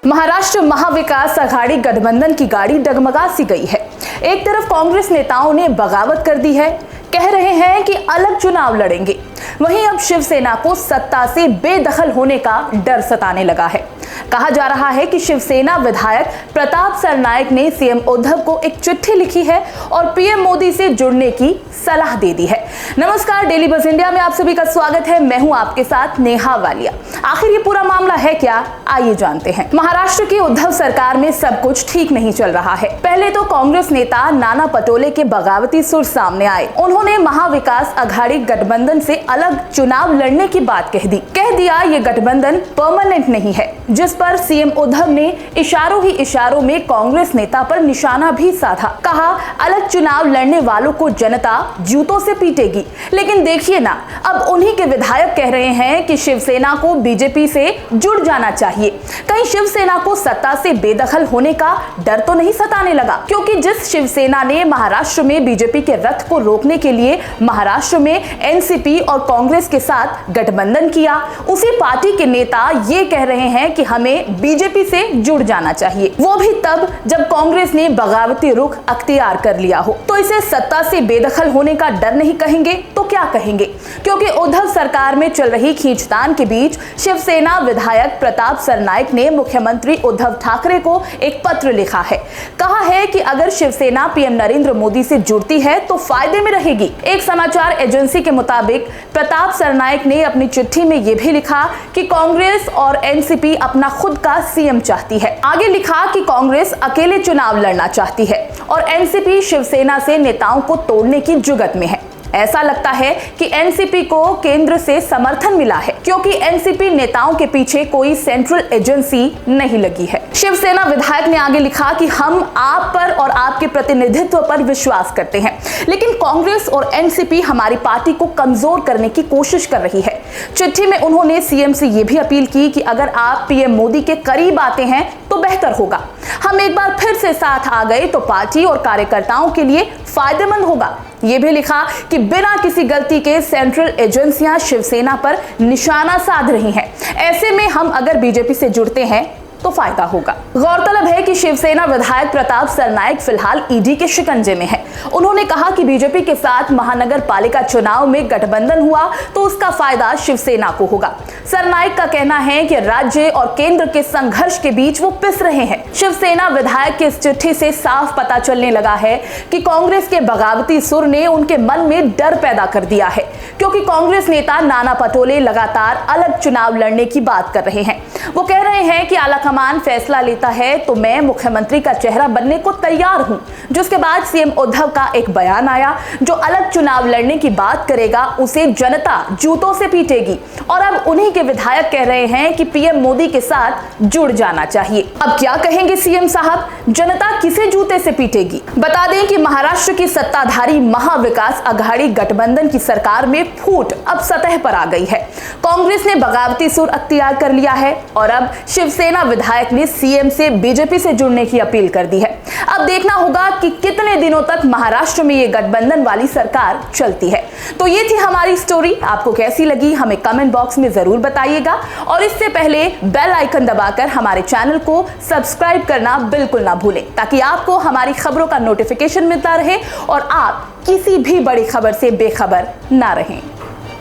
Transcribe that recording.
महाराष्ट्र महाविकास आघाड़ी गठबंधन की गाड़ी डगमगा सी गई है। एक तरफ कांग्रेस नेताओं ने बगावत कर दी है, कह रहे हैं कि अलग चुनाव लड़ेंगे। वहीं अब शिवसेना को सत्ता से बेदखल होने का डर सताने लगा है। कहा जा रहा है कि शिवसेना विधायक प्रताप सरनाइक ने सीएम उद्धव को एक चिट्ठी लिखी है और पीएम मोदी से जुड़ने की सलाह दे दी है। नमस्कार, डेली बज़ इंडिया में आप सभी का स्वागत है। मैं हूं आपके साथ नेहा वालिया। आखिर ये पूरा मामला है क्या, आइए जानते हैं। महाराष्ट्र की उद्धव सरकार में सब कुछ ठीक नहीं चल रहा है। पहले तो कांग्रेस नेता नाना पटोले के बगावती सुर सामने आए। उन्होंने महाविकास आघाड़ी गठबंधन से अलग चुनाव लड़ने की बात कह दिया ये गठबंधन परमानेंट नहीं है, जिस पर सीएम उद्धव ने इशारों ही इशारों में कांग्रेस नेता पर निशाना भी साधा। कहा, अलग चुनाव लड़ने वालों को जनता जूतों से पीटेगी। लेकिन देखिए ना, अब उन्हीं के विधायक कह रहे हैं कि शिवसेना को बीजेपी से जुड़ जाना चाहिए। कहीं शिवसेना को सत्ता से बेदखल होने का डर तो नहीं सताने लगा? क्योंकि जिस शिवसेना ने महाराष्ट्र में बीजेपी के रथ को रोकने के लिए महाराष्ट्र में एनसीपी और कांग्रेस के साथ गठबंधन किया, उसी पार्टी के नेता ये कह रहे हैं कि हमें बीजेपी से जुड़ जाना चाहिए, वो भी तब जब कांग्रेस ने बगावती रुख अख्तियार कर लिया हो। तो इसे सत्ता से बेदखल होने का डर नहीं कहेंगे तो क्या कहेंगे? क्योंकि उद्धव सरकार में चल रही खींचतान के बीच शिवसेना विधायक प्रताप सरनाइक ने मुख्यमंत्री उद्धव ठाकरे को एक पत्र लिखा है। कहा है कि अगर शिवसेना पीएम नरेंद्र मोदी से जुड़ती है तो फायदे में रहेगी। एक समाचार एजेंसी के मुताबिक प्रताप सरनाइक ने अपनी चिट्ठी में यह भी लिखा कि कांग्रेस और एनसीपी अपना खुद का सीएम चाहती है। आगे लिखा कि कांग्रेस अकेले चुनाव लड़ना चाहती है और एनसीपी शिवसेना से नेताओं को तोड़ने की जुगत में है। ऐसा लगता है कि एनसीपी को केंद्र से समर्थन मिला है, क्योंकि एनसीपी नेताओं के पीछे कोई सेंट्रल एजेंसी नहीं लगी है। शिवसेना विधायक ने आगे लिखा कि हम आप पर और आपके प्रतिनिधित्व पर विश्वास करते हैं, लेकिन कांग्रेस और एनसीपी हमारी पार्टी को कमजोर करने की कोशिश कर रही है। चिट्ठी में उन्होंने सीएम से यह भी अपील की कि अगर आप पीएम मोदी के करीब आते हैं तो बेहतर होगा। हम एक बार फिर से साथ आ गए तो पार्टी और कार्यकर्ताओं के लिए फायदेमंद होगा। ये भी लिखा कि बिना किसी गलती के सेंट्रल एजेंसियां शिवसेना पर निशाना साध रही हैं। ऐसे में हम अगर बीजेपी से जुड़ते हैं तो फायदा होगा। गौरतलब है कि शिवसेना विधायक प्रताप सरनाइक फिलहाल ईडी के शिकंजे में है। उन्होंने कहा कि बीजेपी के साथ महानगर पालिका चुनाव में गठबंधन हुआ तो उसका फायदा शिवसेना को होगा। सरनाइक का कहना है कि राज्य और केंद्र के संघर्ष के बीच वो पिस रहे हैं। शिवसेना विधायक की इस चिट्ठी से साफ पता चलने लगा है कि कांग्रेस के बगावती सुर ने उनके मन में डर पैदा कर दिया है, क्योंकि कांग्रेस नेता नाना पटोले लगातार अलग चुनाव लड़ने की बात कर रहे हैं। वो कह रहे हैं कि आलाकमान फैसला लेता है तो मैं मुख्यमंत्री का चेहरा बनने को तैयार हूं। जिसके बाद सीएम उद्धव का एक बयान आया, जो अलग चुनाव लड़ने की बात करेगा उसे जनता जूतों से पीटेगी। और अब उन्हीं के विधायक कह रहे हैं कि पीएम मोदी के साथ जुड़ जाना चाहिए। अब क्या कहेंगे सीएम साहब, जनता किसे जूते से पीटेगी? बता दें कि महाराष्ट्र की सत्ताधारी महाविकास आघाड़ी गठबंधन की सरकार में फूट अब सतह पर आ गई है। कांग्रेस ने बगावती सुर अख्तियार कर लिया है और अब शिवसेना विधायक ने सीएम से बीजेपी से जुड़ने की अपील कर दी है। अब देखना होगा कि कितने दिनों तक महाराष्ट्र में ये गठबंधन वाली सरकार चलती है। तो ये थी हमारी स्टोरी। आपको कैसी लगी हमें कमेंट बॉक्स में जरूर बताइएगा और इससे पहले बेल आइकन दबाकर हमारे चैनल को सब्सक्राइब करना बिल्कुल ना भूलें, ताकि आपको हमारी खबरों का नोटिफिकेशन मिलता रहे और आप किसी भी बड़ी खबर से बेखबर ना रहें।